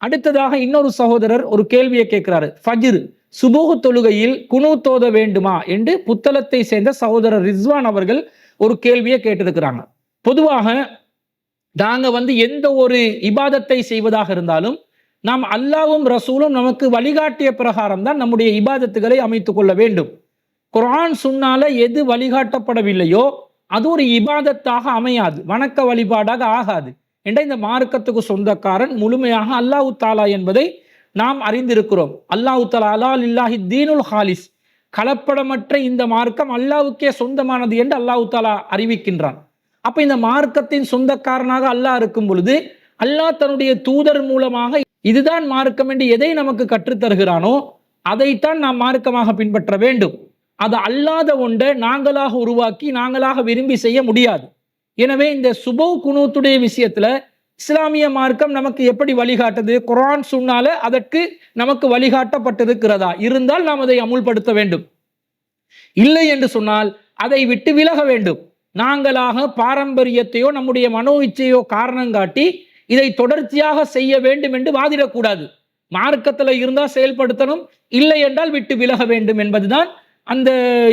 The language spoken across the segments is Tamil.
அடுத்ததாக இன்னொரு சகோதரர் ஒரு கேள்வியை கேட்கிறாரு. ஃபஜ்ர் சுபூஹ் தொழுகையில் குனூத் ஓத வேண்டுமா என்று புத்தளத்தை சேர்ந்த சகோதரர் ரிஸ்வான் அவர்கள் ஒரு கேள்வியை கேட்டிருக்கிறாங்க. பொதுவாக நாங்க எந்த ஒரு இபாதத்தை செய்வதாக இருந்தாலும் நாம் அல்லாவும் ரசூலும் நமக்கு வழிகாட்டிய பிரகாரம் தான் நம்முடைய இபாதத்துகளை அமைத்துக் கொள்ள வேண்டும். குர்ஆன் சுன்னால எது வழிகாட்டப்படவில்லையோ அது ஒரு இபாதத்தாக அமையாது, வணக்க வழிபாடாக ஆகாது என்ற இந்த மார்க்கத்துக்கு சொந்தக்காரன் முழுமையாக அல்லாஹ் தாலா என்பதை நாம் அறிந்திருக்கிறோம். அல்லாஹ் தாலா அலா லில்லாஹி தீனுல் ஹாலிஸ், கலப்படமற்ற இந்த மார்க்கம் அல்லாஹ்வுக்கே சொந்தமானது என்று அல்லாஹ் தாலா அறிவிக்கின்றான். அப்ப இந்த மார்க்கத்தின் சொந்தக்காரனாக அல்லாஹ் இருக்கும் பொழுது அல்லாஹ் தன்னுடைய தூதர் மூலமாக இதுதான் மார்க்கம் என்று எதை நமக்கு கற்றுத்தருகிறானோ அதைத்தான் நாம் மார்க்கமாக பின்பற்ற வேண்டும். அது அல்லாத ஒன்றை நாங்களாக உருவாக்கி நாங்களாக விரும்பி செய்ய முடியாது. எனவே இந்த சுபஹ் குனூத்துடைய விஷயத்துல இஸ்லாமிய மார்க்கம் நமக்கு எப்படி வழிகாட்டுது, குர்ஆன் சுன்னால அதற்கு நமக்கு வழிகாட்டப்பட்டிருக்கிறதா இருந்தால் நாம் அதை அமுல்படுத்த வேண்டும். இல்லை என்று சொன்னால் அதை விட்டு விலக வேண்டும். நாங்களாக பாரம்பரியத்தையோ நம்முடைய மனோ இச்சையோ காரணம் காட்டி இதை தொடர்ச்சியாக செய்ய வேண்டும் என்று வாதிடக்கூடாது. மார்க்கத்தில் இருந்தால் செயல்படுத்தணும், இல்லை என்றால் விட்டு விலக வேண்டும் என்பதுதான்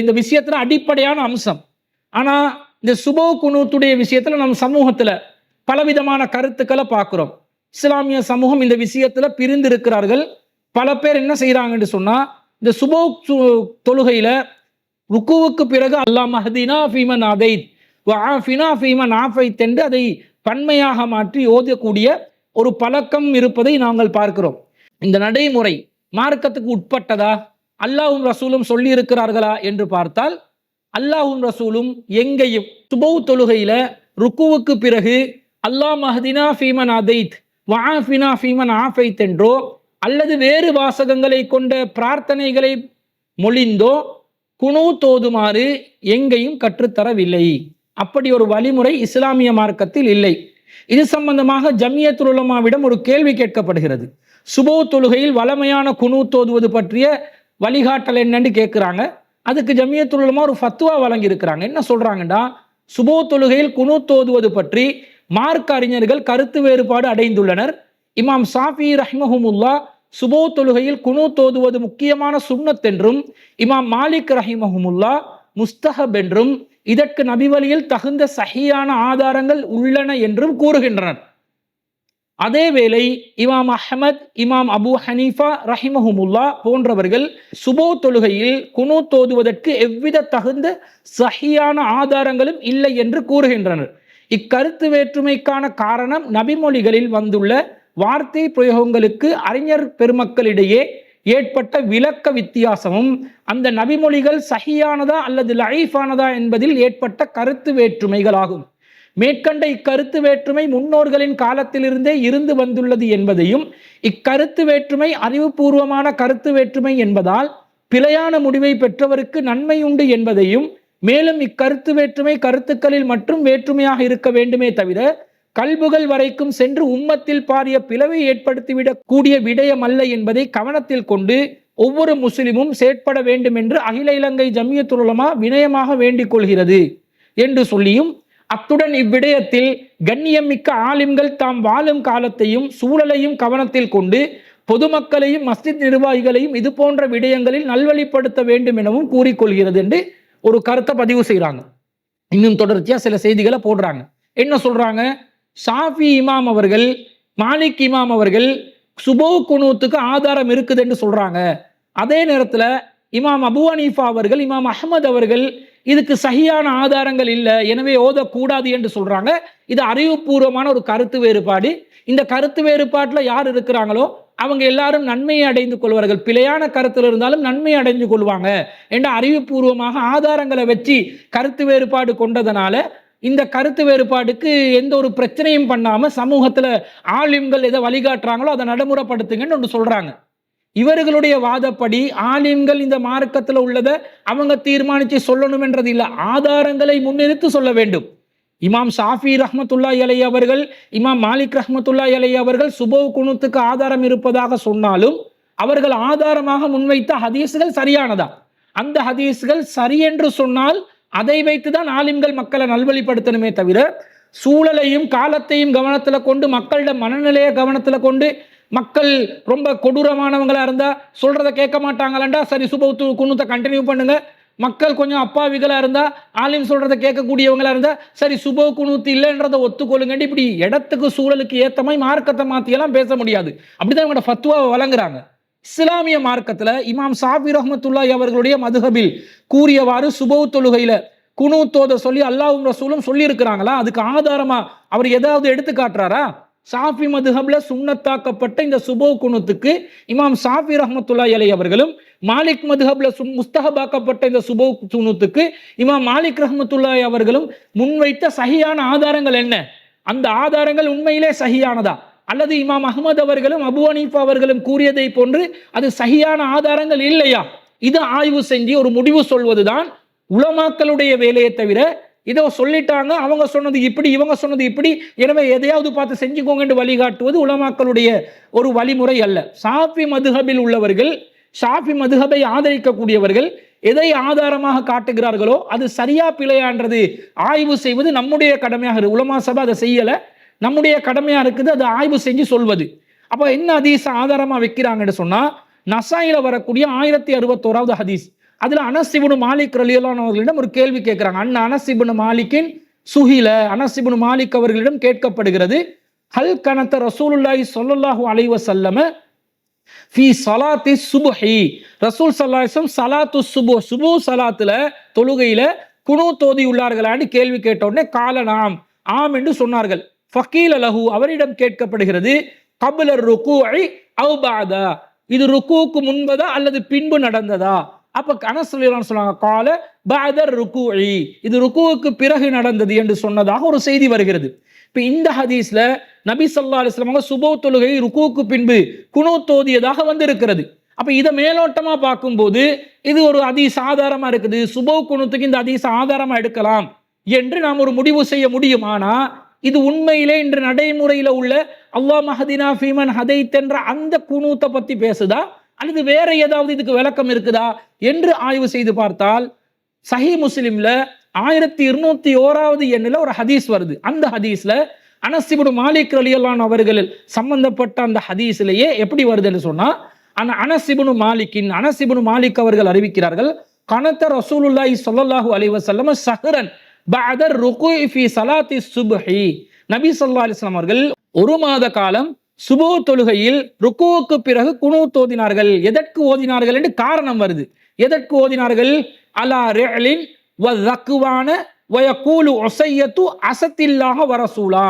இந்த விஷயத்துல அடிப்படையான அம்சம். ஆனா இந்த சுபஹ் குனூத்துடைய விஷயத்துல நம்ம சமூகத்துல பலவிதமான கருத்துக்களை பார்க்கிறோம். இஸ்லாமிய சமூகம் இந்த விஷயத்துல பிரிந்து இருக்கிறார்கள். பல பேர் என்ன செய்யறாங்கன்னு சொன்னா, இந்த சுபஹ் தொழுகையில ருக்குவுக்கு பிறகு அல்லாஹ் மஹ்தினா ஃபீமன் ஹதைத் வ ஆஃபினா ஃபீமன் ஆஃபைத் என்று அதை பன்மையாக மாற்றி ஓதக்கூடிய ஒரு பழக்கம் இருப்பதை நாங்கள் பார்க்கிறோம். இந்த நடைமுறை மார்க்கத்துக்கு உட்பட்டதா, அல்லாஹ்வும் ரசூலும் சொல்லி இருக்கிறார்களா என்று பார்த்தால் அல்லாஹ்வும் ரசூலும் எங்கேயும் சுபஹ் தொழுகையில ருக்குவுக்கு பிறகு அல்லாஹ் மஹ்தினா ஃபீமன் ஹதைத் வ ஆஃபினா ஃபீமன் ஆஃபைத் என்றோ அல்லது வேறு வாசகங்களை கொண்ட பிரார்த்தனைகளை மொழிந்தோ குனூத் ஓதுமாறு எங்கேயும் கற்றுத்தரவில்லை. அப்படி ஒரு வழிமுறை இஸ்லாமிய மார்க்கத்தில் இல்லை. இது சம்பந்தமாக ஜமியத்துல் உலமாவிடம் ஒரு கேள்வி கேட்கப்படுகிறது. சுபஹ் தொழுகையில் வளமையான குனூத் ஓதுவது பற்றிய வழிகாட்டல் என்னன்னு கேட்கிறாங்க. அதுக்கு ஜமியத்துல் உலமா ஒரு ஃபத்வா வழங்கி இருக்கிறாங்க. என்ன சொல்றாங்கன்னா, சுபஹ் தொழுகையில் குனூத் ஓதுவது பற்றி மார்க்க அறிஞர்கள் கருத்து வேறுபாடு அடைந்துள்ளனர். இமாம் ஷாஃபி ரஹ்மஹுமுல்லா சுபஹ் தொழுகையில் குனூத் ஓதுவது முக்கியமான சுன்னத் என்றும், இமாம் மாலிக் ரஹிமஹுமுல்லா முஸ்தஹப் என்றும், இதற்கு நபி வழியில் தகுந்த சஹீயான ஆதாரங்கள் உள்ளன என்றும் கூறுகின்றனர். அதேவேளை இமாம் அஹ்மத், இமாம் அபு ஹனீஃபா ரஹிமஹுமுல்லா போன்றவர்கள் சுபஹ் தொழுகையில் குனூத் ஓதுவதற்கு எவ்வித தகுந்த சஹீயான ஆதாரங்களும் இல்லை என்று கூறுகின்றனர். இக்கருத்து வேற்றுமைக்கான காரணம் நபிமொழிகளில் வந்துள்ள வார்த்தை பிரயோகங்களுக்கு அறிஞர் பெருமக்களிடையே ஏற்பட்ட விளக்க வித்தியாசமும், அந்த நபிமொழிகள் சஹியானதா அல்லது லஈஃபானதா என்பதில் ஏற்பட்ட கருத்து வேற்றுமைகளாகும். மேற்கண்ட இக்கருத்து வேற்றுமை முன்னோர்களின் காலத்திலிருந்தே இருந்து வந்துள்ளது என்பதையும், இக்கருத்து வேற்றுமை அறிவுபூர்வமான கருத்து வேற்றுமை என்பதால் பிழையான முடிவை பெற்றவருக்கு நன்மை உண்டு என்பதையும், மேலும் இக்கருத்து வேற்றுமை கருத்துக்களில் மட்டும் வேற்றுமையாக இருக்க வேண்டுமே தவிர கல்புகள் வரைக்கும் சென்று உம்மத்தில் பாரிய பிளவை ஏற்படுத்திவிடக் கூடிய விடயம் அல்ல என்பதை கவனத்தில் கொண்டு ஒவ்வொரு முஸ்லிமும் செயற்பட வேண்டும் என்று அகில இலங்கை ஜமியத்துல் உலமா வினயமாக வேண்டிக் கொள்கிறது என்று சொல்லியும், அத்துடன் இவ்விடயத்தில் கண்ணியமிக்க ஆலிம்கள் தாம் வாழும் காலத்தையும் சூழலையும் கவனத்தில் கொண்டு பொதுமக்களையும் மஸ்ஜித் நிர்வாகிகளையும் இது போன்ற விடயங்களில் நல்வழிப்படுத்த வேண்டும் எனவும் கூறிக்கொள்கிறது என்று ஒரு கருத்தை பதிவு செய்கிறாங்க. இன்னும் தொடர்ச்சியா சில செய்திகளை போடுறாங்க. என்ன சொல்றாங்க, ஷாஃபி இமாம் அவர்கள், மாலிக் இமாம் அவர்கள் சுபஹ் குனூத்துக்கு ஆதாரம் இருக்குது என்று சொல்றாங்க. அதே நேரத்தில் இமாம் அபு ஹனீஃபா அவர்கள், இமாம் அஹ்மத் அவர்கள் இதுக்கு சஹியான ஆதாரங்கள் இல்லை, எனவே ஓதக்கூடாது என்று சொல்றாங்க. இது அறிவுபூர்வமான ஒரு கருத்து வேறுபாடு. இந்த கருத்து வேறுபாட்டில் யார் இருக்கிறாங்களோ அவங்க எல்லாரும் நன்மையை அடைந்து கொள்வார்கள். பிழையான கருத்தில் இருந்தாலும் நன்மையை அடைந்து கொள்வாங்க என்ற அறிவுபூர்வமாக ஆதாரங்களை வச்சு கருத்து வேறுபாடு கொண்டதனால இந்த கருத்து வேறுபாடுக்கு எந்த ஒரு பிரச்சனையும் பண்ணாம சமூகத்துல ஆலிம்கள் எதை வழிகாட்டுறாங்களோ அதை நடைமுறைப்படுத்துங்கன்னு ஒன்று சொல்றாங்க. இவர்களுடைய வாதப்படி ஆலிம்கள் இந்த மார்க்கத்தில் உள்ளதை அவங்க தீர்மானித்து சொல்லணும் என்றது இல்லை, ஆதாரங்களை முன்னிறுத்தி சொல்ல வேண்டும். இமாம் ஷாஃபி ரஹ்மத்துல்லாஹி அலைஹி அவர்கள், இமாம் மாலிக் ரஹ்மத்துல்லாஹி அலைஹி அவர்கள் சுபஹ் குனூத்துக்கு ஆதாரம் இருப்பதாக சொன்னாலும் அவர்கள் ஆதாரமாக முன்வைத்த ஹதீஸ்கள் சரியானதா? அந்த ஹதீஸ்கள் சரி என்று சொன்னால் அதை வைத்துதான் ஆலிம்கள் மக்களை நல்வழிப்படுத்தணுமே தவிர சூழலையும் காலத்தையும் கவனத்தில் கொண்டு மக்களிட மனநிலையை கவனத்தில் கொண்டு மக்கள் ரொம்ப கொடூரமானவங்களா இருந்தா சொல்றதை கேட்க மாட்டாங்களா, சரி சுபஹ் குனூத்தை கண்டினியூ பண்ணுங்க. மக்கள் கொஞ்சம் அப்பாவிகளா இருந்தா, ஆலிம் சொல்றதை கேட்கக்கூடியவங்களா இருந்தா, சரி சுபஹ் குனூத் இல்லைன்றதை ஒத்துக்கொள்ளுங்க. இப்படி இடத்துக்கு சூழலுக்கு ஏத்த மாதிரி மார்க்கத்தை மாத்தியெல்லாம் பேச முடியாது. அப்படிதான் இவங்க ஃபத்வாவை வழங்குறாங்க. இஸ்லாமிய மார்க்கத்துல இமாம் ஷாஃபி ரஹ்மத்துல்லாஹி அவர்களுடைய மதுஹபில் கூறியவாறு சுபஹ் தொழுகையில குனூத் ஓத சொல்லி அல்லாஹ்வும் ரசூலும் சொல்லி இருக்கிறாங்களா? அதுக்கு ஆதாரமா அவர் ஏதாவது எடுத்து காட்டுறாரா? ஷாஃபி மதுஹப்ல சுன்னத்தாக்கப்பட்ட இந்த சுபஹ் குனூத்துக்கு இமாம் ஷாஃபி ரஹ்மத்துல்லாஹி அலைஹி அவர்களும், மாலிக் மதுஹப்ல முஸ்தஹபாக்கப்பட்ட இந்த சுபஹ் குனூத்துக்கு இமாம் மாலிக் ரஹ்மத்துல்லாஹி அவர்களும் முன்வைத்த சஹியான ஆதாரங்கள் என்ன? அந்த ஆதாரங்கள் உண்மையிலே சஹியானதா, அல்லது இமாம் அஹ்மத் அவர்களும் அபு ஹனீஃபா அவர்களும் கூறியதை போன்று அது சஹியான ஆதாரங்கள் இல்லையா? இது ஆய்வு செஞ்சு ஒரு முடிவு சொல்வதுதான் உலமாக்களுடைய வேலையை தவிர, இதோ சொல்லிட்டாங்க அவங்க சொன்னது இப்படி இவங்க சொன்னது இப்படி, எனவே எதையாவது பார்த்து செஞ்சுக்கோங்க என்று வழிகாட்டுவது உலமாக்களுடைய ஒரு வழிமுறை அல்ல. ஷாஃபி மதுஹபில் உள்ளவர்கள், ஷாஃபி மதுஹபை ஆதரிக்கக்கூடியவர்கள் எதை ஆதாரமாக காட்டுகிறார்களோ அது சரியா பிழையான்றது ஆய்வு செய்வது நம்முடைய கடமையாக இருக்கு. உலமா சபை அதை செய்யல, நம்முடைய கடமையா இருக்குது அதை ஆய்வு செஞ்சு சொல்வது. அப்ப என்ன ஹதீஸ் ஆதாரமா வைக்கிறாங்கன்னு சொன்னா, நசாயில வரக்கூடிய 1061வது ஹதீஸ். அதுல அனஸ் இப்னு மாலிக் ரலியல்லாஹு அவர்களிடம் ஒரு கேள்வி கேட்கிறாங்க. அனஸ் இப்னு மாலிக்கின் சுஹில, அனஸ் இப்னு மாலிக் அவர்களிடம் கேட்கப்படுகிறது, ஹல் கனத ரசூலுல்லாஹி ஸல்லல்லாஹு அலைஹி வஸல்லம் ஃபீ ஸலாத்தி சுப்ஹி, ரசூல் ஸல்லல்லாஹு அலைஹி வஸல்லம் ஸலாத்து சுப்ஹ், சுப்ஹ் ஸலாத்துல தொழுகையில குனூத் ஓதி உள்ளார்களான்னு கேள்வி கேட்ட உடனே கால நாம், ஆம் என்று சொன்னார்கள். ஃபகீல லஹு, அவரிடம் கேட்கப்படுகிறது, கப்ல ருகூஇ அவ் பஅதா, இது ருக்கூக்கு முன்பதா அல்லது பின்பு நடந்ததா? அப்ப அனஸ் ரலியல்லாஹு சொன்னாங்க, கால பஅதர் ருகூஇ, இது ருக்கூவுக்கு பிறகு நடந்தது என்று சொன்னதாக ஒரு செய்தி வருகிறது. இப்ப இந்த ஹதீஸ்ல நபி ஸல்லல்லாஹு அலைஹி வஸல்லம் சுபஹ் தொழுகை ருக்கூவுக்கு பின்பு குனூத் ஓதியதாக வந்திருக்கிறது. அப்ப இதை மேலோட்டமா பார்க்கும்போது இது ஒரு ஹதீஸ் ஆதாரமா இருக்குது, சுபஹ் குனூத்துக்கு இந்த ஹதீஸ் ஆதாரமா எடுக்கலாம் என்று நாம் ஒரு முடிவு செய்ய முடியும். ஆனா இது உண்மையிலே இன்று நடைமுறையில உள்ள அல்லாஹ் மஹதினா ஃபீமன் ஹதைத் என்ற அந்த குனூத்தை பத்தி பேசுதா, அல்லது வேற ஏதாவது இதுக்கு விளக்கம் இருக்குதா என்று ஆய்வு செய்து பார்த்தால், சஹீஹ் முஸ்லிம்ல 1201வது எண்ணில் ஒரு ஹதீஸ் வருது. அந்த ஹதீஸ்ல அனஸ் இப்னு மாலிக் ரலியல்லாஹு அவர்கள் சம்பந்தப்பட்ட அந்த ஹதீஸ்லயே எப்படி வருதுன்னு சொன்னா, அனஸ் இப்னு மாலிக் அவர்கள் அறிவிக்கிறார்கள், கனத ரசூலுல்லாஹி ஸல்லல்லாஹு அலைஹி வஸல்லம் ஸஹரன் பஅதர் ருகூஇ ஃபீ ஸலாத்தி சுப்ஹி, நபி ஸல்லல்லாஹு அலைஹி வஸல்லம் அவர்கள் ஒரு மாத காலம் சுபஹ் தொழுகையில் ருக்கூவுக்கு பிறகு குனூத் ஓதினார்கள். எதற்கு ஓதினார்கள் என்று காரணம் வருது. எதற்கு ஓதினார்கள்? அலா ரிஅலின் வ ஸக்வான வ யகூலு உஸையத்து அஸத்தில்லாஹ வ ரசூலா,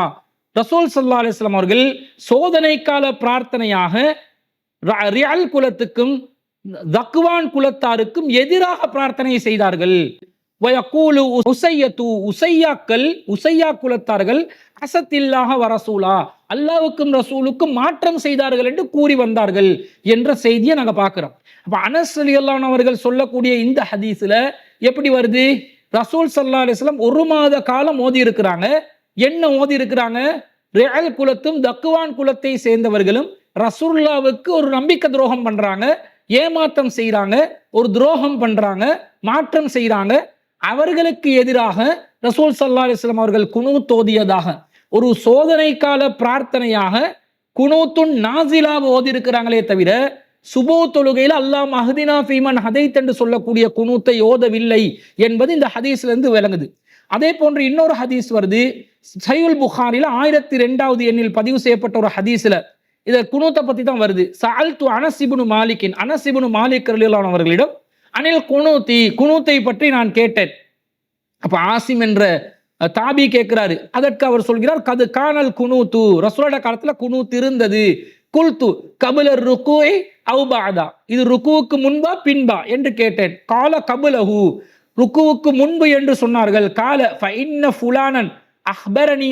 ரசூல் ஸல்லல்லாஹு அலைஹி வஸல்லம் அவர்கள் சோதனை கால பிரார்த்தனையாக ரிஅல் குலத்துக்கும் ஸக்வான் குலத்தாருக்கும் எதிராக பிரார்த்தனை செய்தார்கள். வயக்கூலு உஸையத்து, உஸையா குலத்தார்கள் அஸத்தில்லாஹ வ ரசூலா, அல்லாஹ்வுக்கும் ரசூலுக்கும் மாற்றம் செய்தார்கள் என்று கூறி வந்தார்கள் என்ற செய்தியை நாங்க பார்க்கிறோம். அப்ப அனஸ் ரலியல்லாஹு அவர்கள் சொல்லக்கூடிய இந்த ஹதீஸ்ல எப்படி வருது? ரசூல் ஸல்லல்லாஹு அலைஹி வஸல்லம் ஒரு மாத காலம் ஓதி இருக்கிறாங்க. என்ன ஓதி இருக்கிறாங்க? ரிஅல் குலத்தும் தக்வான் குலத்தை சேர்ந்தவர்களும் ரசூலுல்லாஹ்வுக்கு ஒரு நம்பிக்கை துரோகம் பண்றாங்க, ஏமாற்றம் செய்றாங்க, ஒரு துரோகம் பண்றாங்க, மாற்றம் செய்றாங்க. அவர்களுக்கு எதிராக ரசூல் ஸல்லல்லாஹு அலைஹி வஸல்லம் அவர்கள் குனூத் ஓதியதாக ஒரு சோதனை கால பிரார்த்தனையாக குனூத்துன் நாசிலா ஓதி இருக்கிறாங்களே தவிர, சுபஹ் தொழுகையில் அல்லாஹ் மஹ்தினா ஃபீமன் ஹதைத் என்று சொல்லக்கூடிய குனூத்தை ஓதவில்லை என்பது இந்த ஹதீஸ்ல இருந்து விளங்குது. அதே போன்று இன்னொரு ஹதீஸ் வருது, சஹீஹுல் புகாரில 1002வது எண்ணில் பதிவு செய்யப்பட்ட ஒரு ஹதீஸ்ல இத குனூத்தை பத்தி தான் வருது. சஅல்து அனஸ் இப்னு மாலிக் ரலியல்லாஹு அவர்களிடம் அனில் குனூத்தை பற்றி நான் கேட்டேன். அப்ப ஆசிம் என்ற தாபி கேட்கிறாரு. அதற்கு அவர் சொல்கிறார், கது கானல் குனூத்து, ரசூலுல்லாஹ் காலத்துல குனூத் இருந்தது. குல்து கபுல ருக்கூஇ அவ் பஅதா, இது ருக்கூவுக்கு முன்பா பின்பா என்று கேட்டேன். கால கபுலஹு, ருக்கூவுக்கு முன்பு என்று சொன்னார்கள். கால ஃபஇன்ன ஃபுலானன் அஹ்பரனி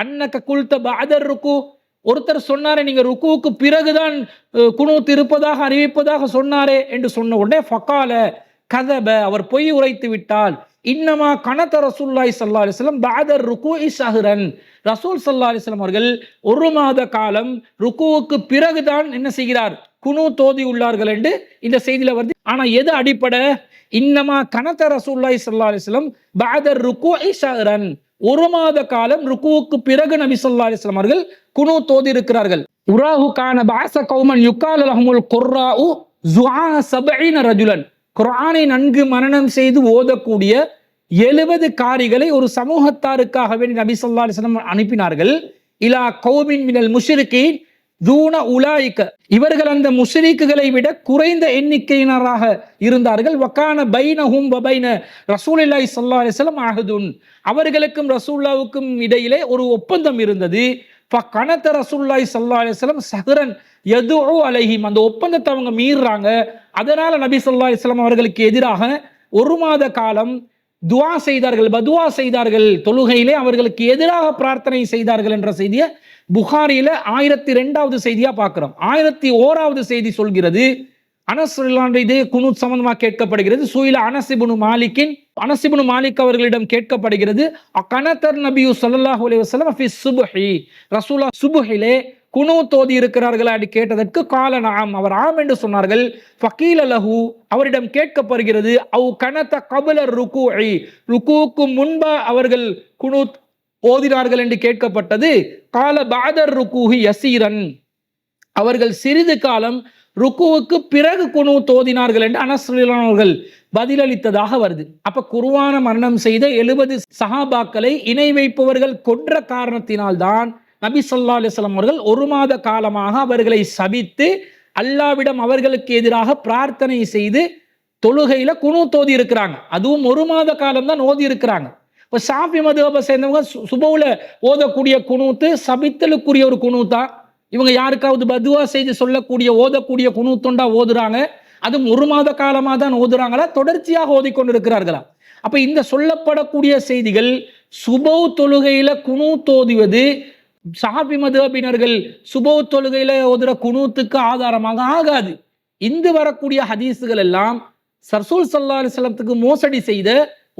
அன்னக குல்த பஅதர் ருக்கு, ஒருத்தர் சொன்னாரே நீங்க ருக்குவுக்கு பிறகுதான் குனூத் இருப்பதாக அறிவிப்பதாக சொன்னாரே என்று சொன்ன உடனே ஃபகால கதப, அவர் பொய் உரைத்து விட்டால். இன்னமா கனத ரசூலுல்லாஹி ஸல்லல்லாஹு அலைஹி வஸல்லம் பஅதர் ருக்கூஇ ஸஹரன், ரசூல் ஸல்லல்லாஹு அலைஹி வஸல்லம் அவர்கள் ஒரு மாத காலம் ருக்குவுக்கு பிறகுதான் என்ன செய்கிறார்? குனூத் ஓதி உள்ளார்கள் என்று இந்த செய்தியில வருது. ஆனா எது அடிப்படை? இன்னமா கனத ரசூலுல்லாஹி ஸல்லல்லாஹு அலைஹி வஸல்லம் பஅதர் ருக்கூஇ ஸஹரன், ஒரு மாத காலம் ருக்குவுக்கு பிறகு நபி ஸல்லல்லாஹு அலைஹி வஸல்லம் அவர்கள் குனூத் ஓதி இருக்கிறார்கள். உராஹு கான பாஸ கௌமன் யுக்கால லஹுமுல் குர்ராஉ ஸுஆ சபஈன ரஜுலன். குர்ஆனை நன்கு மனனம் செய்து ஓதக்கூடிய 70 காரிகளை ஒரு சமூகத்தாருக்காகவே நபி ஸல்லல்லாஹு அலைஹி வஸல்லம் அனுப்பினார்கள். இலா கௌமின் மினல் முஷ்ரிகீன் தூன உலாயிக்க, இவர்கள் அந்த முஷ்ரிக்குகளை விட குறைந்த எண்ணிக்கையினராக இருந்தார்கள். வகான பைனஹும் வபைன ரசூலுல்லாஹி ஸல்லல்லாஹு அலைஹி வஸல்லம் அஹதுன், அவர்களுக்கும் ரசூலுல்லாஹ்வுக்கும் இடையிலே ஒரு ஒப்பந்தம் இருந்தது. ஃபகனத ரசூலுல்லாஹி ஸல்லல்லாஹு அலைஹி வஸல்லம் சஹரன் யதுஉ அலைஹிம், அந்த ஒப்பந்தத்தை அவங்க மீறாங்க. அதனால நபி ஸல்லல்லாஹு அலைஹி வஸல்லம் அவர்களுக்கு எதிராக ஒரு மாத காலம் துஆ செய்தார்கள், பதுவா செய்தார்கள், தொழுகையிலே அவர்களுக்கு எதிராக பிரார்த்தனை செய்தார்கள் என்ற செய்தியை புகாரியில 1002வது செய்தியா பார்க்கிறோம். 1001வது செய்தி சொல்கிறது, அனஸ் ரலியல்லாஹு அன்ஹு இதே குனூத் சம்பந்தமா கேட்கப்படுகிறது. சுயில அனஸ் இப்னு மாலிக் அவர்களிடம் கேட்கப்படுகிறது, அகனதர் நபியு ஸல்லல்லாஹு அலைஹி வஸல்லம் ஃபி சுப்ஹி, ரசூலுல்லாஹ் சுப்ஹிலே குனூத் ஓதி இருக்கிறார்களா என்று கேட்டதற்கு கால நஅம், அவர் ஆம் என்று சொன்னார்கள். ஃபகீல லஹு, அவரிடம் கேட்கப்படுகிறது, அவ் கனத கபல ருகூஇ, ருகூக்கு முன்பா அவர்கள் குனூத் ஓதினார்கள் என்று கேட்கப்பட்டது. கால பஅதர் ருகூஹி யஸீரன், அவர்கள் சிறிது காலம் ருக்குவுக்கு பிறகு குனூத் ஓதினார்கள் என்று அனஸ் ரலியல்லாஹு அன்ஹு அவர்கள் பதிலளித்ததாக வருது. அப்ப குர்ஆன மரணம் செய்த 70 சஹாபாக்களை இணை வைப்பவர்கள் கொன்ற காரணத்தினால்தான் நபி ஸல்லல்லாஹு அலைஹி வஸல்லம் அவர்கள் ஒரு மாத காலமாக அவர்களை சபித்து அல்லாஹ்விடம் அவர்களுக்கு எதிராக பிரார்த்தனை செய்து தொழுகையில குனூத் ஓதி இருக்கிறாங்க. அதுவும் ஒரு மாத காலம் தான் ஓதி இருக்கிறாங்க. இப்ப ஷாஃபி மதுஹபை சேர்ந்தவங்க சுபவுல ஓதக்கூடிய குனூத்து சபித்தலுக்குரிய ஒரு குனூத்தா, இவங்க யாருக்காவது பதுவா செய்து சொல்லக்கூடிய ஓதக்கூடிய குனூத்துண்டா ஓதுறாங்க, அதுவும் ஒரு மாத காலமா தான் ஓதுறாங்களா, தொடர்ச்சியாக ஓதிக்கொண்டிருக்கிறார்களா? அப்ப இந்த சொல்லப்படக்கூடிய செய்திகள் சுபௌ தொழுகையில குனூத் ஓதுவது ஷாஃபி மதுஹபினர்கள் சுபௌ தொழுகையில ஓதுற குனூத்துக்கு ஆதாரமாக ஆகாது. இந்து வரக்கூடிய ஹதீஸுகள் எல்லாம் ரசூல் ஸல்லல்லாஹு அலைஹி வஸல்லத்துக்கு மோசடி செய்த,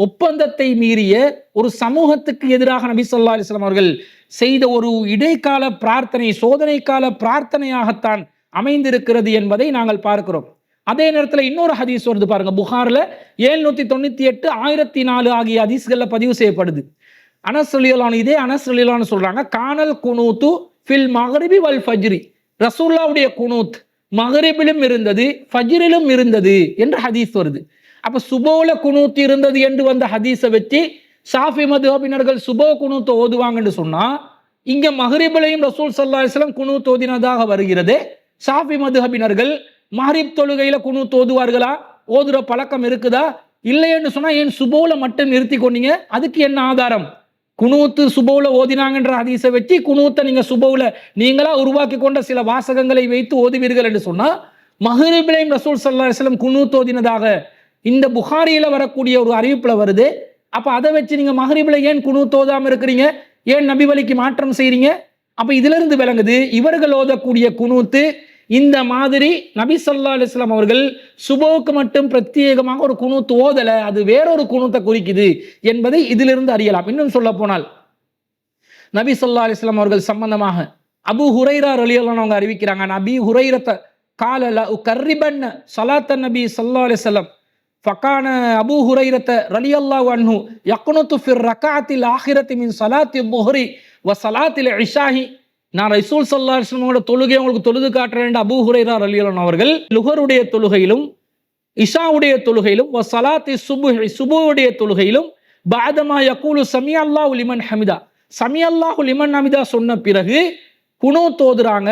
ஒப்பந்தத்தை மீறிய ஒரு சமூகத்துக்கு எதிராக நபி ஸல்லல்லாஹு அலைஹி வஸல்லம் அவர்கள் செய்த ஒரு இடைக்கால பிரார்த்தனை, சோதனை கால பிரார்த்தனையாகத்தான் அமைந்திருக்கிறது என்பதை நாங்கள் பார்க்கிறோம். அதே நேரத்தில் இன்னொரு ஹதீஸ் வருது பாருங்க, புகார்ல 798, 1004 ஆகிய ஹதீஸ்கள்ல பதிவு செய்யப்படுது. அனஸ் ரலியல்லாஹு அன்ஹு, இதே அனஸ் ரலியல்லாஹு அன்ஹு சொல்றாங்க, கானல் குனூத்து ஃபில் மக்ரிபி வல் ஃபஜ்ரி, ரசூலுல்லாஹ்வுடைய குனூத் மக்ரிபிலும் இருந்தது ஃபஜ்ரிலும் இருந்தது என்று ஹதீஸ் வருது. அப்ப சுபோல குனூத் இருந்தது என்று வந்த ஹதீஸை வச்சு ஷாஃபி மதுஹபினர்கள் சுபோ குனூத் ஓதுவாங்கன்னு சொன்னா, இங்க மக்ரிபிலையும் ரசூல் ஸல்லல்லாஹு அலைஹி வஸல்லம் குனூத் ஓதினதாக வருகிறது. ஷாஃபி மதுஹபினர்கள் மஹ்ரிப் தொழுகையில குனூத் ஓதுவார்களா, ஓதுற பழக்கம் இருக்குதா? இல்லைன்னு சொன்னா ஏன் சுபோல மட்டும் நிறுத்தி கொண்டீங்க? அதுக்கு என்ன ஆதாரம்? குனூத்து சுபோல ஓதினாங்கன்ற ஹதீஸை வச்சு குனூத்தை நீங்க சுபோல நீங்களா உருவாக்கி கொண்ட சில வாசகங்களை வைத்து ஓதுவீர்கள் என்று சொன்னா, மஹ்ரிபிலையும் ரசூல் ஸல்லல்லாஹு அலைஹி வஸல்லம் குனூத் ஓதினதாக இந்த புகாரியில வரக்கூடிய ஒரு அறிவிப்புல வருது. அப்ப அதை வச்சு நீங்க மஹ்ரிபில ஏன் குனூத் ஓதாம இருக்கிறீங்க? ஏன் நபி வழிக்கு மாற்றம் செய்றீங்க? அப்ப இதுல இருந்து விளங்குது, இவர்கள் ஓதக்கூடிய குனூத்து இந்த மாதிரி நபி ஸல்லல்லாஹு அலைஹி வஸல்லம் அவர்கள் சுபோவுக்கு மட்டும் பிரத்யேகமாக ஒரு குனூத் ஓதல, அது வேறொரு குனூத்தை குறிக்குது என்பதை இதிலிருந்து அறியலாம். இன்னும் சொல்ல போனால் நபி ஸல்லல்லாஹு அலைஹி வஸல்லம் அவர்கள் சம்பந்தமாக அபூ ஹுரைரா ரலியல்லாஹு அன்ஹு அவங்க அறிவிக்கிறாங்க, நபி ஹுரைரத கால ல உகர்ரிபன் ஸலாத்தன் நபி ஸல்லல்லாஹு அலைஹி வஸல்லம் ஃபகான அபூ ஹுரைரத ரலியல்லாஹு அன்ஹு யக்னுது ஃபிர் ரக்அத்தில் ஆகிரத்தி மின் ஸலாத்தி ظுஹ்ரி வ ஸலாத்தில் இஷாஹி, நான் ரசூல் ஸல்லல்லாஹு அலைஹி வஸல்லம் தொழுகை உங்களுக்கு தொழுது காட்டுறேன் அபூ ஹுரைரா ரலியல்லாஹு அன்ஹு அவர்கள் லுஹருடைய தொழுகையிலும் இஷாவுடைய தொழுகையிலும் வ ஸலாத்தி சுப்ஹி, சுபுவுடைய தொழுகையிலும் பஅதமா யகூலு சமிஅல்லாஹு லிமன் ஹமிதா, சமிஅல்லாஹு லிமன் ஹமிதா சொன்ன பிறகு குனூத் ஓதுறாங்க.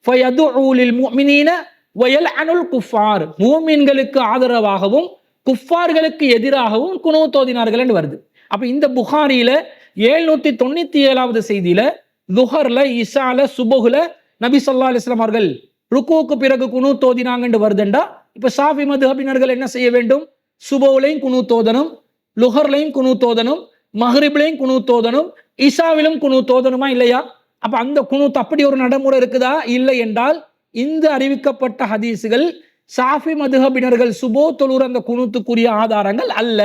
ஃபயதுஉ லில் முஃமினீன வ யல்அனுல் குஃபார், மூமின்களுக்கு ஆதரவாகவும் குஃபார்களுக்கு எதிராகவும் குனூத் ஓதினார்கள் என்று வருது. அப்ப இந்த புகாரியில 797வது செய்தியில லுஹர்ல இஷால சுபஹுல நபி ஸல்லல்லாஹு அலைஹி வஸல்லம் அவர்கள் ருக்குவுக்கு பிறகு குனூத் ஓதினாங்கன்னு வருதுண்டா, இப்ப ஷாஃபி மதுஹபினர்கள் என்ன செய்ய வேண்டும்? சுபஹுலையும் குனூத் ஓதணும், லுஹர்லையும் குனூத் ஓதணும், மஹ்ரிப்லையும் குனூத் ஓதணும், இஷாவிலும் குனூத் ஓதணுமா இல்லையா? அப்ப அந்த குனூத் அப்படி ஒரு நடைமுறை இருக்குதா? இல்லை என்றால் இந்த அறிவிக்கப்பட்ட ஹதீஸுகள் ஷாஃபி மதுஹபினர்கள் சுபோ தொழுற அந்த குனூத்துக்குரிய ஆதாரங்கள் அல்ல.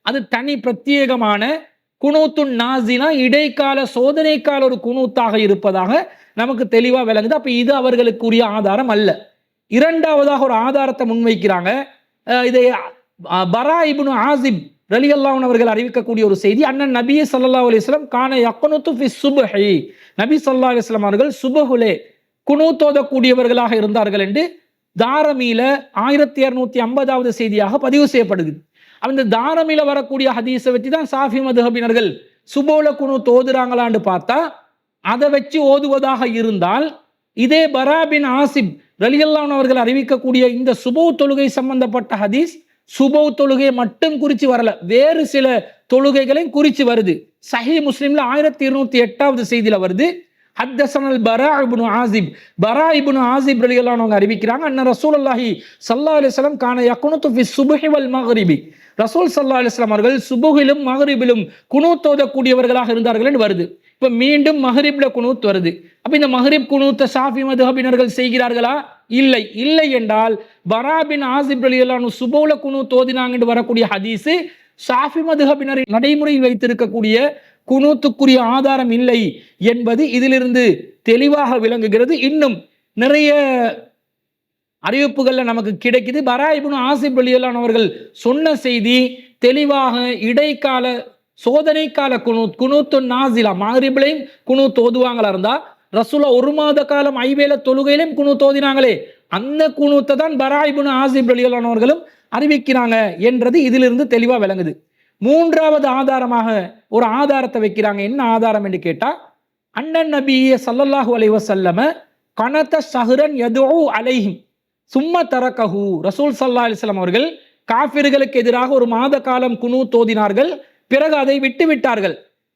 அது தனி பிரத்யேகமான குனூத்துன் நாசினா, இடைக்கால சோதனைக்கால ஒரு குனூத்தாக இருப்பதாக நமக்கு தெளிவா விளங்குது. அப்ப இது அவர்களுக்குரிய ஆதாரம் அல்ல. இரண்டாவதாக ஒரு ஆதாரத்தை முன்வைக்கிறாங்க. இதை பரா இப்னு ஆசிப் ரலியல்லாஹு அன்ஹு அவர்கள் அறிவிக்கக்கூடிய ஒரு செய்தி, அண்ணன் நபி ஸல்லல்லாஹு அலைஹி வஸல்லம் கான யக்னுது ஃபி சுப்ஹி, நபி ஸல்லல்லாஹு அலைஹி வஸல்லம் அவர்கள் சுபஹுலே குனூத் ஓதக்கூடியவர்களாக இருந்தார்கள் என்று தாரமியில 1250வது செய்தியாக பதிவு செய்யப்படுது. அந்த தாரமியில வரக்கூடிய ஹதீஸை வச்சு தான் ஷாஃபி மதுஹபினர்கள் சுபோல குனூத் ஓதுறாங்களான்னு பார்த்தா அதை வச்சு ஓதுவதாக இருந்தால் இதே பரா பின் ஆசிப் ரலியல்லாஹு அவர்கள் அறிவிக்கக்கூடிய இந்த சுபோ தொழுகை சம்பந்தப்பட்ட ஹதீஸ் சுபோ தொழுகையை மட்டும் குறிச்சு வரல, வேறு சில தொழுகைகளையும் குறிச்சு வருது. சஹீஹ் முஸ்லிம்ல 1208வது செய்தியில வருது. ஹத்தஸனல் பரா இப்னு ஆசிப், பரா இப்னு ஆசிப் ரலியல்லாஹு அன்ஹு அறிவிக்கிறாங்க, அன்ன ரசூலுல்லாஹி ஸல்லல்லாஹு அலைஹி வஸல்லம் கான யக்னுது ஃபி சுப்ஹி வல் மக்ரிபி, ரசூல் ஸல்லல்லாஹு அலைஹி வஸல்லம் அவர்கள் சுபுகிலும் மக்ரிபிலும் குனூத் ஓதக்கூடியவர்களாக இருந்தார்கள் என்று வருது. இப்ப மீண்டும் மஹ்ரிப்ல குனூத் வருது. அப்ப இந்த மஹ்ரிப் குனூத்தை ஷாஃபி மதுஹபினர்கள் செய்கிறார்களா? இல்லை. இல்லை என்றால் பரா பின் ஆசிப் ரலியல்லாஹு அன்ஹு சுபோல குனூத் ஓதினாங்க என்று வரக்கூடிய ஹதீஸ் ஷாஃபி மதுஹபினர் நடைமுறையில் வைத்திருக்கக்கூடிய குனூத்துக்குரிய ஆதாரம் இல்லை என்பது இதிலிருந்து தெளிவாக விளங்குகிறது. இன்னும் நிறைய அறிவிப்புகள்ல நமக்கு கிடைக்குது. பரா இப்னு ஆசிப் ரலியல்லாஹு அன்ஹு அவர்கள் சொன்ன செய்தி தெளிவாக இடைக்கால சோதனை கால குனூத்து நாசிலா, மக்ரிபிலையும் குனூத் ஓதுவாங்களா இருந்தா ரசூலா 1 மாத காலம் ஐவேளை தொழுகையிலும் குனூத் ஓதினாங்களே, அந்த குனூத்தை தான் பரா இப்னு ஆசிப் ரலியல்லாஹு அன்ஹு அவர்களும் அறிவிக்கிறாங்க என்றது இதிலிருந்து தெளிவா விளங்குது. மூன்றாவது ஆதாரமாக ஒரு ஆதாரத்தை வைக்கிறாங்க. என்ன ஆதாரம் என்று கேட்டா, அண்ணன் நபிய ஸல்லல்லாஹு அலைஹி வஸல்லம கனத ஷஹ்ரன் யதுஉ அலைஹிம் சும்ம தரகஹு, ரசூல் ஸல்லல்லாஹு அலைஹி வஸல்லம் அவர்கள் காஃபிர்களுக்கு எதிராக 1 மாத காலம் குனூத் ஓதினார்கள், பிறகு அதை விட்டு விட்டார்கள்.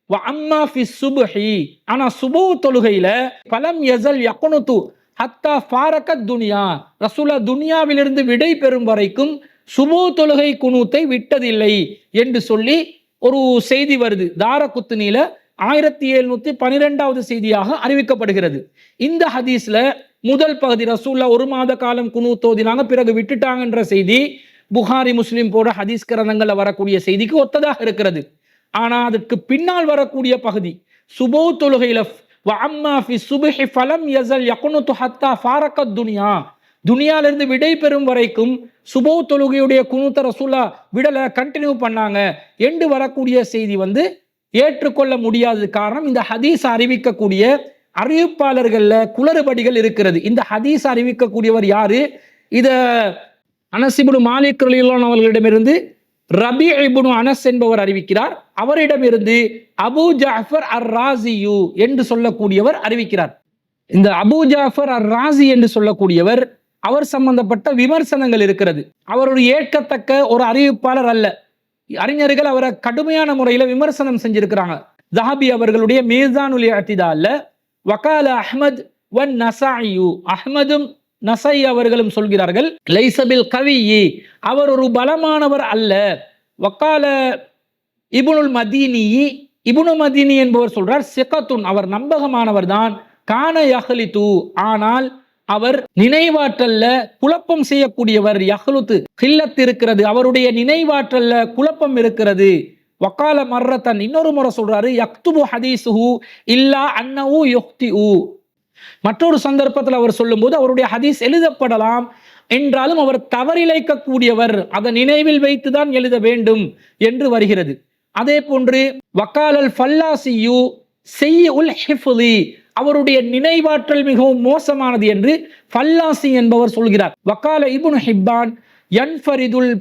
வ அம்மா ஃபி சுப்ஹி, ஆனா சுபூ தொழுகையில ஃபலம் யஸல் யக்னுது ஹத்தா ஃபாரகத் துன்யா, ரசூலா துன்யாவிலிருந்து விடை பெறும் வரைக்கும் சுபூ தொழுகை குனூத்தை விட்டதில்லை என்று சொல்லி ஒரு செய்தி வருது. தாரகுத்னியில 1712வது செய்தியாக அறிவிக்கப்படுகிறது. இந்த ஹதீஸ்ல முதல் பகுதி ரசூல்லா 1 மாத காலம் குனூத் ஓதினாங்க பிறகு விட்டுட்டாங்கன்ற செய்தி புகாரி முஸ்லிம் போன்ற ஹதீஸ் கிரந்தங்கள்ல வரக்கூடிய செய்திக்கு ஒத்ததாக இருக்கிறது. ஆனா அதற்கு பின்னால் வரக்கூடிய பகுதி சுபூ தொழுகையில வ அம்மா ஃபி சுப்ஹி ஃபலம் யஸல் யக்னுது ஹத்தா ஃபாரகத் துன்யா, துனியாவிலிருந்து விடை பெறும் வரைக்கும் சுபூ தொழுகையுடைய குனூத்த ரசூலா விடல, கண்டினியூ பண்ணாங்க என்று வரக்கூடிய செய்தி ஏற்றுக்கொள்ள முடியாதது காரணம் இந்த ஹதீஸ் அறிவிக்கக்கூடிய அறிவிப்பாளர்கள்ல குளறுபடிகள் இருக்கிறது. இந்த ஹதீஸ் அறிவிக்கக்கூடியவர் யாரு? இத அனஸ் இப்னு மாலிக் ரலியல்லாஹு அன்ஹு அவர்களிடமிருந்து ரபி இப்னு அனஸ் என்பவர் அறிவிக்கிறார். அவரிடமிருந்து அபூ ஜஅஃபர் அர்-ராஸியு என்று சொல்லக்கூடியவர் அறிவிக்கிறார். இந்த அபூ ஜஅஃபர் அர்-ராஸி என்று சொல்லக்கூடியவர், அவர் சம்பந்தப்பட்ட விமர்சனங்கள் இருக்கிறது. அவர் ஒரு ஏற்கத்தக்க ஒரு அறிவிப்பாளர் அல்ல. அறிஞர்கள் அவரை கடுமையான முறையில் விமர்சனம் செஞ்சிருக்கிறாங்க. ஸஹாபி அவர்களுடைய மீசானுல் இஅ்திதால்ல வகால அஹ்மத் வன் நஸாஇயு, அஹ்மதும் நஸை அவர்களும் சொல்கிறார்கள், லைஸ பில் கவியி, அவர் ஒரு பலமானவர் அல்ல. வகால இப்னுல் மதீனி, இப்னு மதீனி என்பவர் சொல்றார், சிகத்துன், அவர் நம்பகமானவர் தான். கான யஹ்லிது, ஆனால் அவர் நினைவாற்றல்ல குழப்பம் செய்யக்கூடியவர். யஹ்லுத்து கில்லத் இருக்கிறது, அவருடைய நினைவாற்றல்ல குழப்பம் இருக்கிறது. வகால மர்ரத்தன், இன்னொரு முறை சொல்றாரு, யக்துபு ஹதீஸுஹு இல்லா அன்னஹு யுக்திஉ, மற்றொரு சந்தர்ப்பத்தில் அவர் சொல்லும்போது அவருடைய ஹதீஸ் எழுதப்படலாம் என்றாலும் அவர் தவறிழைக்கக்கூடியவர், அதை நினைவில் வைத்துதான் எழுத வேண்டும் என்று வருகிறது. அதே போன்று வகாலல் ஃபல்லாசியு ஸய்யுல் ஹிஃப்லி, அவருடைய நினைவாற்றல் மிகவும் மோசமானது என்று ஃபல்லாசி என்பவர் சொல்கிறார். வகால இப்னு ஹிப்பான் யன்ஃபரிதுல்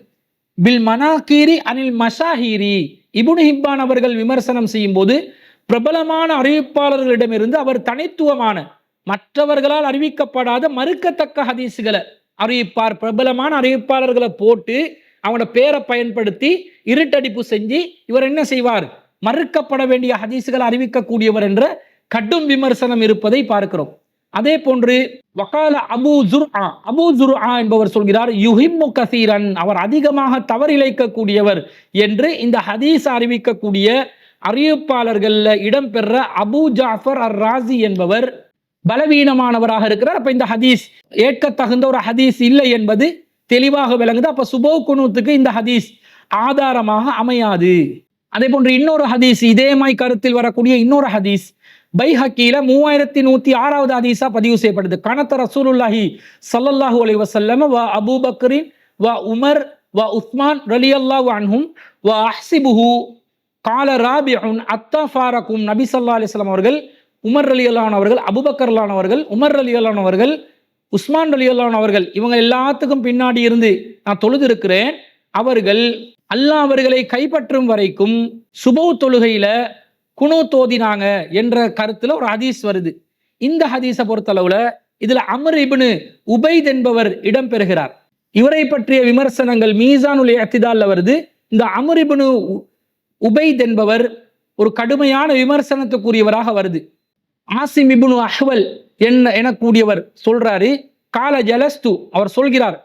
பில் மனாகீரி அனில் மஷாஹீரி, இப்னு ஹிப்பான் அவர்கள் விமர்சனம் செய்யும் போது பிரபலமான அறிவிப்பாளர்களிடமிருந்து அவர் தனித்துவமான மற்றவர்களால் அறிவிக்கப்படாத மறுக்கத்தக்க ஹதீஸுகளை அறிவிப்பார். பிரபலமான அறிவிப்பாளர்களை போட்டு அவனோட பேரை பயன்படுத்தி இருட்டடிப்பு செஞ்சு இவர் என்ன செய்வார், மறுக்கப்பட வேண்டிய ஹதீஸுகளை அறிவிக்கக்கூடியவர் என்ற கடும் விமர்சனம் இருப்பதை பார்க்கிறோம். அதே போன்று வகால அபூ ஜுர்ஆ, அபூ ஜுர்ஆ என்பவர் சொல்கிறார், யுஹிம்மு கஸீரன், அவர் அதிகமாக தவறிழைக்கக்கூடியவர் என்று இந்த ஹதீஸ் அறிவிக்கக்கூடிய அறிவிப்பாளர்கள்ல இடம்பெற்ற அபூ ஜாஃபர் அர்-ராஸி என்பவர் பலவீனமானவராக இருக்கிறார். அப்ப இந்த ஹதீஸ் ஏற்க தகுந்த ஒரு ஹதீஸ் இல்லை என்பது தெளிவாக விளங்குது. அப்ப சுபோ குனூத்துக்கு இந்த ஹதீஸ் ஆதாரமாக அமையாது. அதே போன்று இன்னொரு ஹதீஸ், இதேமாய் கருத்தில் வரக்கூடிய இன்னொரு ஹதீஸ் பைஹக்கியில 3106வது ஹதீஸா பதிவு செய்யப்படுது. கனத ரசூலுல்லாஹி ஸல்லல்லாஹு அலைஹி வஸல்லம் வ அபூ பக்ர் வ உமர் வ உஸ்மான் ரலியல்லாஹு அன்ஹும் வ அஹ்ஸிபுஹு கால ராபிஉன் அத்தஃபாரக்கும், நபி ஸல்லல்லாஹு அலைஹி வஸல்லம் அவர்கள் உமர் ரலியல்லாஹு அவர்கள், அபூபக்கர் ரலியல்லாஹு அவர்கள், உமர் ரலியல்லாஹு அவர்கள், உஸ்மான் ரலியல்லாஹு அவர்கள், இவங்க எல்லாத்துக்கும் பின்னாடி இருந்து நான் தொழுது இருக்கிறேன். அவர்கள் அல்லாஹ் அவர்களை கைப்பற்றும் வரைக்கும் சுபஹ் தொழுகையில குனூத் ஓதினாங்க என்ற கருத்துல ஒரு ஹதீஸ் வருது. இந்த ஹதீஸை பொறுத்தளவுல இதுல அம்ர் இப்னு உபைத் என்பவர் இடம்பெறுகிறார். இவரை பற்றிய விமர்சனங்கள் மீசானுல் இஅ்திதால்ல வருது. இந்த அம்ர் இப்னு உபைத் என்பவர் ஒரு கடுமையான விமர்சனத்துக்குரியவராக வருது. ஆசிம் இப்னு அஹ்வல் எனக்கூடியவர் சொல்றாரு, கால ஜலஸ்து, அவர் சொல்கிறார்,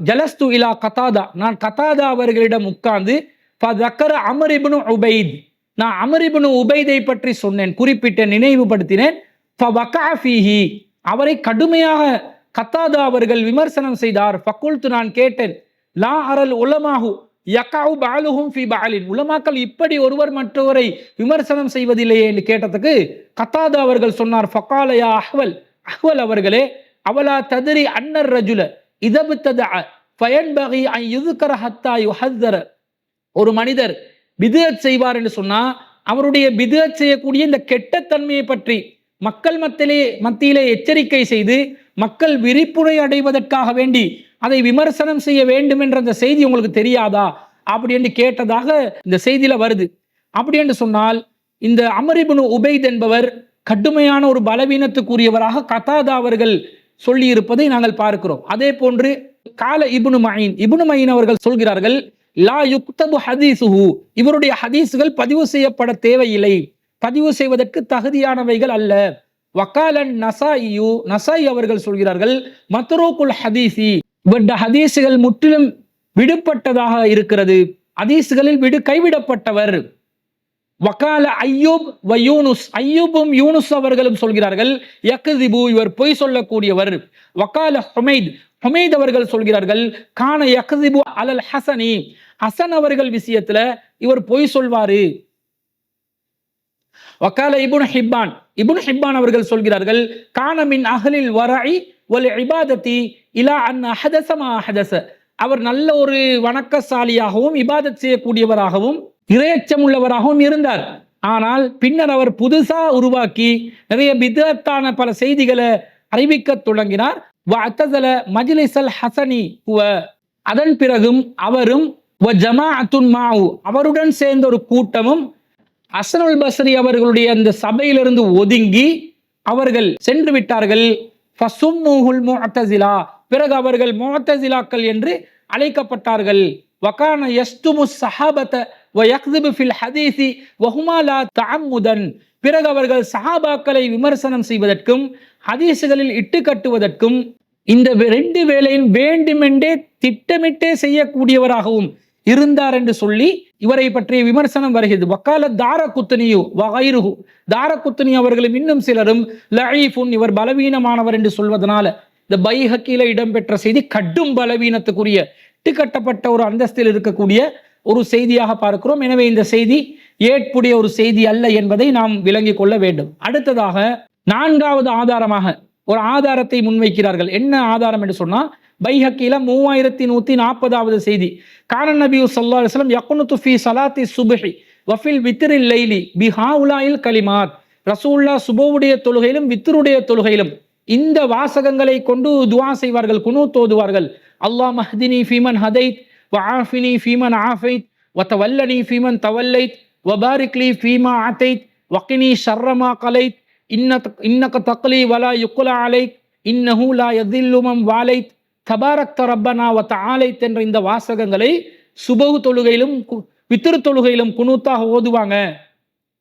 ஜலஸ்து இலா கதாதா, நான் கதாதா அவர்களிடம் உட்கார்ந்து ஃபதக்கர அம்ர் இப்னு உபைத், நான் அம்ர் இப்னு உபைதை பற்றி சொன்னேன், குறிப்பிட்டேன், நினைவுபடுத்தினேன். ஃபவகஅ ஃபீஹி, அவரை கடுமையாக கத்தாதா அவர்கள் விமர்சனம் செய்தார். ஃபகுல்து, நான் கேட்டேன், லா அரல் உலமாஹு யகஉ பஅலுஹும் ஃபீ பஅலின், உலமாக்கள் இப்படி ஒருவர் மற்றவரை விமர்சனம் செய்வதில்லையே என்று கேட்டதுக்கு கத்தாதா அவர்கள் சொன்னார், ஃபகால யா அஹ்வல், அஹ்வல் அவர்களே, அவலா தத்ரி அன்னர் ரஜுல இதப்ததஅ ஃபயன்பகி அன் யுذ்கர ஹத்தா யுஹذர, ஒரு மனிதர் பித்அத் செய்வார் என்று சொன்னா அவருடைய பித்அத் செய்யக்கூடிய இந்த கெட்ட தன்மையை பற்றி மக்கள் மத்தியிலே எச்சரிக்கை செய்து மக்கள் விழிப்புணர்வு அடைவதற்காக வேண்டி அதை விமர்சனம் செய்ய வேண்டும் என்ற அந்த செய்தி உங்களுக்கு தெரியாதா அப்படி என்று கேட்டதாக இந்த செய்தியில வருது. அப்படி என்று சொன்னால் இந்த அம்ர் இப்னு உபைத் என்பவர் கடுமையான ஒரு பலவீனத்துக்குரியவராக கதாதா அவர்கள் சொல்லி இருப்பதை நாங்கள் பார்க்கிறோம். அதே போன்று கால இப்னு மயின் அவர்கள் சொல்கிறார்கள், லா யுக்தபு ஹதீசுஹு, இவருடைய ஹதீசுகள் பதிவு செய்யப்பட தேவையில்லை, பதிவு செய்வதற்கு தகுதியானவைகள் அல்ல. வக்காலன் நசாயியு, நசாயி அவர்கள் சொல்கிறார்கள், மத்ரூக்குல் ஹதீசி, இவருடைய ஹதீசுகள் முற்றிலும் விடுபட்டதாக இருக்கிறது, ஹதீசுகளில் கைவிடப்பட்டவர். வக்கால ஐயூப் வ யூனுஸ், ஐயூபும் யூனுஸ் அவர்களும் சொல்கிறார்கள், யக்திபு, இவர் பொய் சொல்லக்கூடியவர். வக்கால ஹுமைத் அவர்கள் சொல்கிறார்கள், கான யக்திபு அலல் ஹசனி, ஹசன் அவர்கள் விஷயத்துல இவர் பொய் சொல்வாரு. வக்கால இப்னு ஹிப்பான் அவர்கள் சொல்கிறார்கள், கான மின் அஹ்லில் வரஇ வல் இபாதத்தி இலா அன் அஹதஸ மா அஹதஸ, அவர் நல்ல ஒரு வணக்கசாலியாகவும் இபாதத் செய்யக்கூடியவராகவும் இறையச்சம் உள்ளவராகவும் இருந்தார். ஆனால் பின்னர் அவர் புதுசா உருவாக்கி நிறைய பித்அத்தான பல செய்திகளை அறிவிக்க தொடங்கினார். வஅத்தஸல மஜ்லிஸல் ஹஸனி ஹுவ, அதன் பிறகும் அவரும் வ ஜமாஅத்துன் மாஉ, அவருடன் சேர்ந்த ஒரு கூட்டமும் ஹஸனுல் பஸ்ரி அவர்களுடைய அந்த சபையிலிருந்து ஒதுங்கி அவர்கள் சென்று விட்டார்கள். ஃபசும்முஹுல் முஅ்தஸிலா, பிறகு அவர்கள் முஅ்தஸிலாக்கள் என்று அழைக்கப்பட்டார்கள். வகான யஸ்துமு ஸஹாபத வ யக்ஸிபு ஃபில் ஹதீஸி வ ஹுமா லா தஅம்முதன், பிறகு அவர்கள் சஹாபாக்களை விமர்சனம் செய்வதற்கும் ஹதீஸுகளில் இட்டு கட்டுவதற்கும் இந்த ரெண்டு வேளையும் வேண்டுமென்றே திட்டமிட்டே செய்யக்கூடியவராகவும் இருந்தார் என்று சொல்லி இவரை பற்றிய விமர்சனம் வருகிறது. வக்கால தாரகுத்னியு வகைருஹு, தாரகுத்னி அவர்களும் இன்னும் சிலரும் லஈஃபுன், இவர் பலவீனமானவர் என்று சொல்வதனால இந்த பைஹக்கில இடம்பெற்ற செய்தி கடும் பலவீனத்துக்குரிய இட்டுக்கட்டப்பட்ட ஒரு அந்தஸ்தில் இருக்கக்கூடிய ஒரு செய்தியாக பார்க்கிறோம். எனவே இந்த செய்தி ஏற்புடைய ஒரு செய்தி அல்ல என்பதை நாம் விளங்கிக் கொள்ள வேண்டும். அடுத்ததாக நான்காவது ஆதாரமாக ஒரு ஆதாரத்தை முன்வைக்கிறார்கள். என்ன ஆதாரம் என்று சொன்னா, பைஹக்கில 3140வது செய்தி, கான நபி ஸல்லல்லாஹு அலைஹி வஸல்லம் யக்னுது ஃபீ ஸலாத்தி ஸுப்ஹி வ ஃபில் வித்ரில் லைலி பிஹாஉலாயில் கலிமாத், ரசூலுல்லாஹ் சுபஹ்வுடைய தொழுகையிலும் வித்ருடைய தொழுகையிலும் இந்த வாசகங்களை கொண்டு துஆ செய்வார்கள், குனூத் ஓதுவார்கள். அல்லாஹ் மஹ்தினி ஃபீமன் ஹதைத் வ ஆஃபினி ஃபீமன் ஆஃபைத் வ தவல்லனி ஃபீமன் தவல்லைத் வ பாரிக் லீ ஃபீமா ஆதைத் வ கினி ஷர்ர மா கலைத் இன்னக தக்லி வலா யுக்லா அலைக் இன்னஹு லா யதில்லு மன் வாலைத் தபாரக்த ரப்பனா வ தஆலைத் என்ற இந்த வாசகங்களை சுபஹ் தொழுகையிலும் வித்ர் தொழுகையிலும் குனூத்தாக ஓதுவாங்க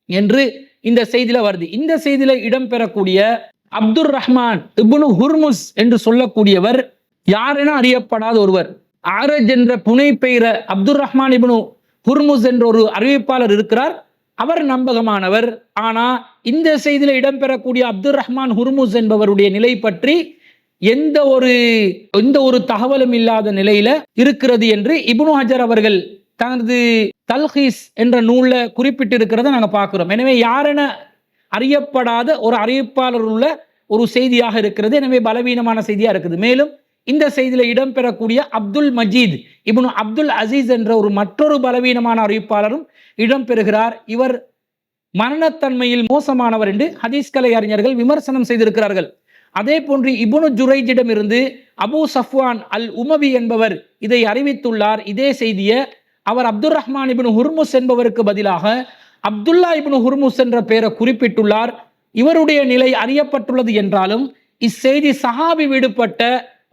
என்று இந்த செய்தியில வருது. இந்த செய்தியில இடம்பெறக்கூடிய அப்துர் ரஹ்மான் இப்னு ஹுர்முஸ் என்று சொல்லக்கூடியவர் யார் என அறியப்படாத ஒருவர். ஆரஜ் என்ற புனை பெயர அப்துர் ரஹ்மான் இப்னு ஹுர்முஸ் என்ற ஒரு அறிவிப்பாளர் இருக்கிறார். அவர் நம்பகமானவர். ஆனா இந்த செய்தியில இடம்பெறக்கூடிய அப்துர் ரஹ்மான் ஹுர்முஸ் என்பவருடைய நிலை பற்றி எந்த ஒரு தகவலும் இல்லாத நிலையில இருக்கிறது என்று இப்னு ஹஜர் அவர்கள் தனது தல்ஹீஸ் என்ற நூல்ல குறிப்பிட்டிருக்கிறத நாங்க பார்க்கிறோம். எனவே யாரென அறியப்படாத ஒரு அறிவிப்பாளர் உள்ள ஒரு செய்தியாக இருக்கிறது. எனவே பலவீனமான செய்தியா இருக்குது. மேலும் இந்த செய்தியில இடம்பெறக்கூடிய அப்துல் மஜீத் இப்னு அப்துல் அசீஸ் என்ற ஒரு மற்றொரு பலவீனமான அறிவிப்பாளரும் இடம்பெறுகிறார். இவர் மரணத்தன்மையில் மோசமானவர் என்று ஹதீஸ்கலை அறிஞர்கள் விமர்சனம் செய்திருக்கிறார்கள். அதே போன்று இப்னு ஜுரைஜிடம் இருந்து அபு சஃப்வான் அல் உமவி என்பவர் இதை அறிவித்துள்ளார். இதே செய்தியை அவர் அப்துல் ரஹ்மான் இப்னு ஹுர்முஸ் என்பவருக்கு பதிலாக அப்துல்லா இப்னு ஹுர்முஸ் என்ற பெயரை குறிப்பிட்டுள்ளார். இவருடைய நிலை அறியப்பட்டுள்ளது என்றாலும் இச்செய்தி சஹாபி விடுபட்ட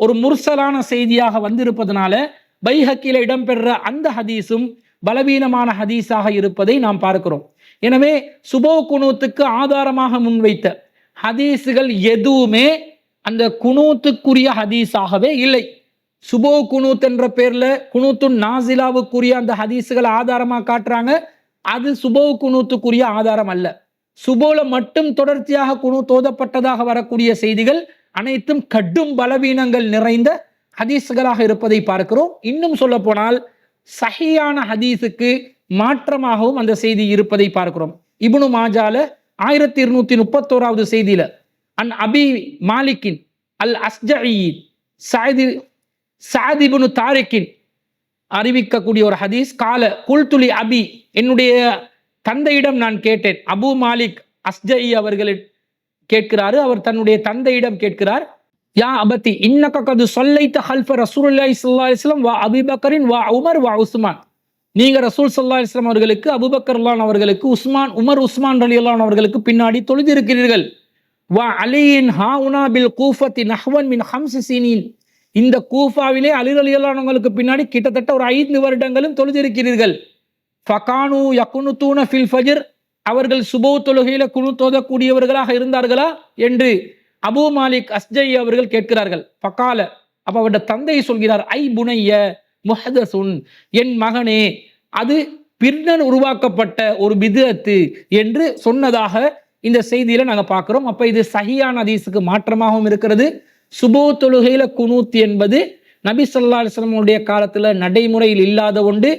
ஒரு முர்சலான செய்தியாக வந்திருப்பதனால பைஹக்கில இடம்பெற்ற அந்த ஹதீஸும் பலவீனமான ஹதீஸாக இருப்பதை நாம் பார்க்கிறோம். எனவே சுபோ குனூத்துக்கு ஆதாரமாக முன்வைத்த ஹதீஸுகள் எதுவுமே அந்த குனூத்துக்குரிய ஹதீஸாகவே இல்லை. சுபோ குனூத் என்ற பேர்ல குனூத்து நாசிலாவுக்குரிய அந்த ஹதீஸுகள் ஆதாரமாக காட்டுறாங்க. அது சுபோ குனூத்துக்குரிய ஆதாரம் அல்ல. சுபோல மட்டும் தொடர்ச்சியாக குனூத் ஓதப்பட்டதாக வரக்கூடிய செய்திகள் அனைத்தும் கடும் பலவீனங்கள் நிறைந்த ஹதீஸ்களாக இருப்பதை பார்க்கிறோம். இன்னும் சொல்ல போனால் சஹியான ஹதீஸுக்கு மாற்றமாகவும் அந்த செய்தி இருப்பதை பார்க்கிறோம். இப்னு மாஜால 1231வது செய்தியில அன் அபி மாலிக்கின் அல் அஸ்ஜஇ சஅத் இப்னு தாரிக்கின் அறிவிக்கக்கூடிய ஒரு ஹதீஸ், கால குல்துலி அபி, என்னுடைய தந்தையிடம் நான் கேட்டேன். அபு மாலிக் அஸ்ஜஇ அவர்கள் கேட்கிறாரு, அவர் தன்னுடைய தந்தையிடம் கேட்கிறார், யா அபதி இன்னக கது ஸல்லைத ஹல்ஃப ரசூலுல்லாஹி ஸல்லல்லாஹு அலைஹி வஸல்லம் வ அபீ பக்கரின் வ உமர் வ உஸ்மான். நீங்க ரசூல் ஸல்லல்லாஹு அலைஹி வஸல்லம் அவர்களுக்கு, அபூபக்கர் ரலியல்லாஹு அவர்களுக்கு, உமர் உஸ்மான் ரலியல்லாஹு அவர்களுக்கு பின்னாடி தொழுதிருக்கிறீர்கள். வ அலியின் ஹாஉனா பில் கூஃபத்தி நஹ்வன் மின் 5 சினீன். இந்த கூஃபாவிலே அலி ரலியல்லாஹு அவர்களுக்கு பின்னாடி கிட்டத்தட்ட ஒரு 5 வருடங்களும் தொழுதிருக்கிறீர்கள். ஃபகானு யகுனுதூன ஃபில் ஃபஜ்ர், அவர்கள் சுபஹ் தொழுகையில குனூத் ஓதக்கூடியவர்களாக இருந்தார்களா என்று அபு மாலிக் அஸ்ஜஇ அவர்கள் கேட்கிறார்கள். ஃபகால, அப்ப அவருடைய தந்தை சொல்கிறார், ஐ புனைய முஹதசுன், என் மகனே, அது பின்னர் உருவாக்கப்பட்ட ஒரு பித்அத்து என்று சொன்னதாக இந்த செய்தியில நாங்க பார்க்கிறோம். அப்ப இது சஹியான ஹதீஸுக்கு மாற்றமாகவும் இருக்கிறது. சுபஹ் தொழுகையில குனூத் என்பது நபி ஸல்லல்லாஹு அலைஹி வஸல்லம் உடைய காலத்துல நடைமுறையில் இல்லாத ஒன்று.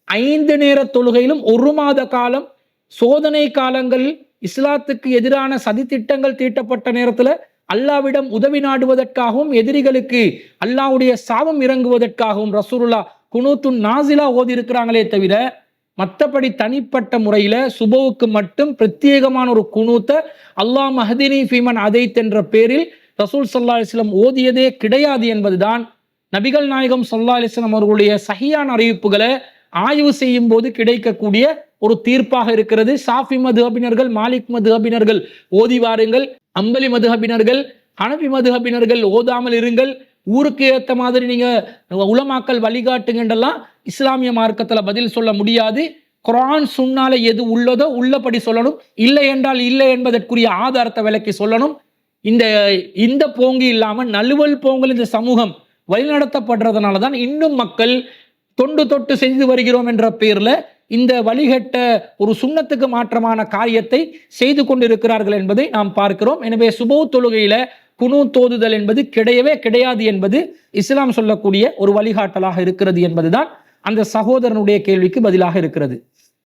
5 நேர தொழுகையிலும் 1 மாத காலம் சோதனை காலங்கள், இஸ்லாத்துக்கு எதிரான சதித்திட்டங்கள் தீட்டப்பட்ட நேரத்தில் அல்லாவிடம் உதவி நாடுவதற்காகவும் எதிரிகளுக்கு அல்லாவுடைய சாபம் இறங்குவதற்காகவும் ரசூலுல்லாஹ் குனூத்து நாசிலா ஓதி இருக்கிறாங்களே தவிர மற்றபடி தனிப்பட்ட முறையில சுபவுக்கு மட்டும் பிரத்யேகமான ஒரு குனூத்தை அல்லாஹ் மஹ்தினி ஃபீமன் அதைத் என்ற பேரில் ரசூல் ஸல்லல்லாஹு அலைஹி வஸல்லம் ஓதியதே கிடையாது என்பதுதான் நபிகள் நாயகம் ஸல்லல்லாஹு அலைஹி வஸல்லம் அவர்களுடைய சஹியான அறிவிப்புகளை ஆய்வு செய்யும் போது கிடைக்கக்கூடிய ஒரு தீர்ப்பாக இருக்கிறது. ஷாஃபி மதுஹபினர்கள், மாலிக் மதுஹபினர்கள் ஓதி வாருங்கள், அம்பலி மதுஹபினர்கள், ஹனஃபி மதுஹபினர்கள் ஓதாமல் இருங்கள், ஊருக்கு ஏற்ற மாதிரி நீங்க உலமாக்கள் வழிகாட்டுங்கன்றெல்லாம் இஸ்லாமிய மார்க்கத்தில் பதில் சொல்ல முடியாது. குர்ஆன் சுன்னால எது உள்ளதோ உள்ளபடி சொல்லணும், இல்லை என்றால் இல்லை என்பதற்குரிய ஆதாரத்தை விளக்கி சொல்லணும். இந்த போங்கு இல்லாமல் நழுவல் போங்கல் இந்த சமூகம் வழிநடத்தப்படுறதுனால தான் இன்னும் மக்கள் தொட்டு செய்து வருகிறோம் என்ற பெயர்ல இந்த வழிகட்ட ஒரு சுன்னத்துக்கு மாற்றமான காரியத்தை செய்து கொண்டிருக்கிறார்கள் என்பதை நாம் பார்க்கிறோம். எனவே சுபஹ் தொழுகையில குனூத் ஓதுதல் என்பது கிடையவே கிடையாது என்பது இஸ்லாம் சொல்லக்கூடிய ஒரு வழிகாட்டலாக இருக்கிறது என்பதுதான் அந்த சகோதரனுடைய கேள்விக்கு பதிலாக இருக்கிறது.